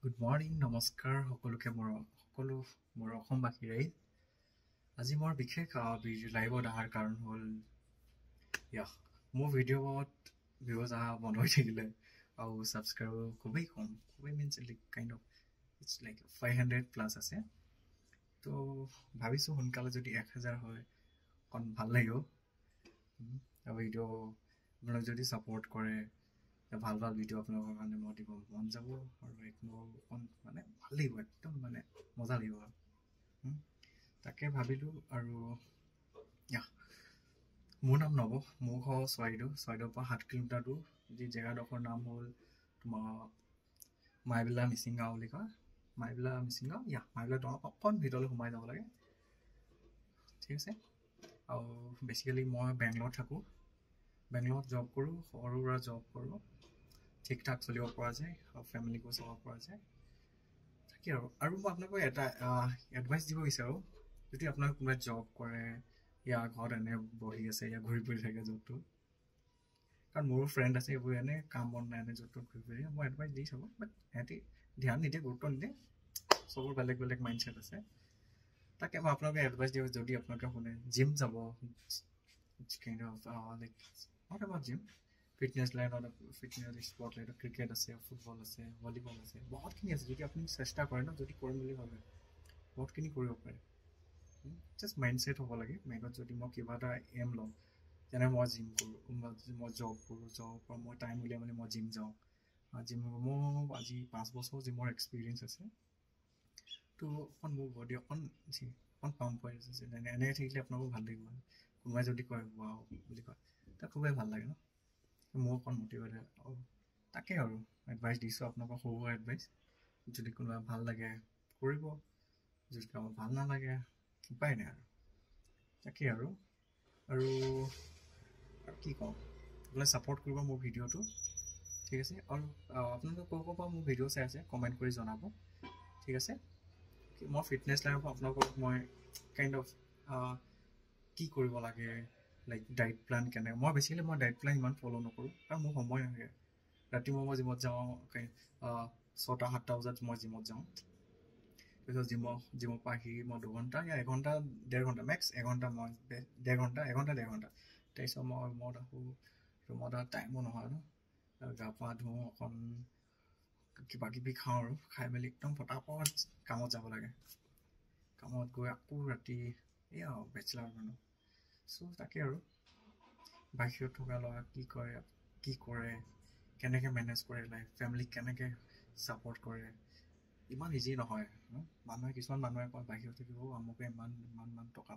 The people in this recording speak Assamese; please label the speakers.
Speaker 1: গুড মৰ্ণিং, নমস্কাৰ সকলোকে মোৰ অসমবাসী ৰাইজ। আজি মোৰ বিশেষ লাইভত অহাৰ কাৰণ হ'ল মোৰ ভিডিঅ'ত ভিউজ অহা বন্ধ হৈ থাকিলে আৰু ছাবস্ক্ৰাইবাৰ খুবেই কম, means kind of it's like 500+ আছে। তো ভাবিছোঁ সোনকালে যদি 1000 হয় অকণ ভাল লাগিব। আৰু ভিডিঅ' আপোনালোকে যদি ছাপোৰ্ট কৰে, ভাল ভিডিঅ' আপোনালোকৰ কাৰণে মই দিব মন যাব আৰু মোৰ অকণ মানে ভাল লাগিব, একদম মানে মজা লাগিব আৰু তাকে ভাবিলোঁ। আৰু মোৰ নাম নৱ, মোৰ ঘৰ চৰাইদেউৰ পৰা 7 কিলোমিটাৰ দূৰ। যি জেগাডোখৰ নাম হ'ল তোমাৰ মাইবিলা মিচিং গাঁও বুলি কয়। মাইবিলা মিচিং গাঁও, মাইবিলা গাঁও অকণ ভিতৰলৈ সোমাই যাব লাগে, ঠিক আছে। আৰু বেচিকেলি মই বেংগলত থাকোঁ, বেংগলত জব কৰোঁ, সৰু সুৰা জব কৰোঁ, ঠিক ঠাক চলিব পৰা যায় আৰু ফেমিলিকো চলাব পৰা যায়। তাকে আৰু মই আপোনালোকক এটা এডভাইচ দিব বিচাৰোঁ। যদি আপোনালোকে কোনোবাই জব কৰে, ঘৰত এনে বহি আছে, ঘূৰি ফুৰি থাকে য'ত, কাৰণ মোৰো ফ্ৰেণ্ড আছে এইবোৰ এনে কাম বন নাই, এনে য'ত ঘূৰি ফুৰি। মই এডভাইচ দি চাব, বাট সিহঁতি ধ্যান নিদিয়ে, গুৰুত্ব নিদিয়ে। চবৰ বেলেগ বেলেগ মাইণ্ডছেট আছে। তাকে মই আপোনালোকে এডভাইচ দিওঁ, যদি আপোনালোকে শুনে জিম যাব, জিম ফিটনেছ লাইনত, ফিটনেছ স্পৰ্ট লাইনত ক্ৰিকেট আছে, ফুটবল আছে, ভলীবল আছে, বহুতখিনি আছে। যদি আপুনি চেষ্টা কৰে ন, যদি কৰিম বুলি ভাবে, বহুতখিনি কৰিব পাৰে। জাষ্ট মাইণ্ডছেট হ'ব লাগে মাইণ্ডত। যদি মই কিবা এটা এম লওঁ, যেনে মই জিম কৰোঁ, মই জব কৰোঁ, জবৰ পৰা মই টাইম উলিয়াই মানে মই জিম যাওঁ। মোৰ আজি 5 বছৰ জিমৰ এক্সপিৰিয়েঞ্চ আছে। তো অকণ মোৰ বডি অকণ পাম্প হৈ আছে। এনেকৈ থাকিলে আপোনালোকো ভাল লাগিব। কোনোবাই যদি কয় ৱাও বুলি কয়, তাত খুবেই ভাল লাগে ন, মোৰ অকণ মটিভেট হয়। তাকে আৰু এডভাইচ দিছোঁ আপোনালোকক, সৰু সুৰা এডভাইচ। যদি কোনোবা ভাল লাগে কৰিব, যদি কাৰোবাৰ ভাল নালাগে উপায় নাই আৰু। তাকেই আৰু কি কওঁ, আপোনালোকে ছাপোৰ্ট কৰিব মোৰ ভিডিঅ'টো, ঠিক আছে। আৰু আপোনালোকে ক'ৰ পৰা মোৰ ভিডিঅ' চাই আছে কমেণ্ট কৰি জনাব, ঠিক আছে। মই ফিটনেছ লাইনৰ পৰা আপোনালোকক মই কাইণ্ড অফ কি কৰিব লাগে, লাইক ডাইট প্লেন কেনেকৈ। মই ডাইট প্লেন ইমান ফ'ল' নকৰোঁ, কাৰণ মোৰ সময় নাথাকে। ৰাতিপুৱা মই জিমত যাওঁ, 6-7টা বজাত মই জিমত যাওঁ। তাৰপিছত জিমৰ পৰা আহি মই 2 ঘণ্টা 1.5 ঘণ্টা মেক্স 1 ঘণ্টা, মই 1.5 ঘণ্টা তাৰপিছত মই ৰুমত আহোঁ। ৰুমত টাইমো নহয় ন, গা পা ধুওঁ, অকণ কিবা কিবি খাওঁ, আৰু খাই মেলি একদম ফটাফট কামত যাব লাগে। কামত গৈ আকৌ ৰাতি বেচেলাৰ মানুহ। চ' তাকে আৰু বাহিৰত থকা ল'ৰা কি কৰে, কেনেকৈ মেনেজ কৰে লাইফ, ফেমিলিক কেনেকৈ ছাপোৰ্ট কৰে, ইমান ইজি নহয়। কিছুমান মানুহে কয় বাহিৰত থাকিব আমুকে ইমান টকা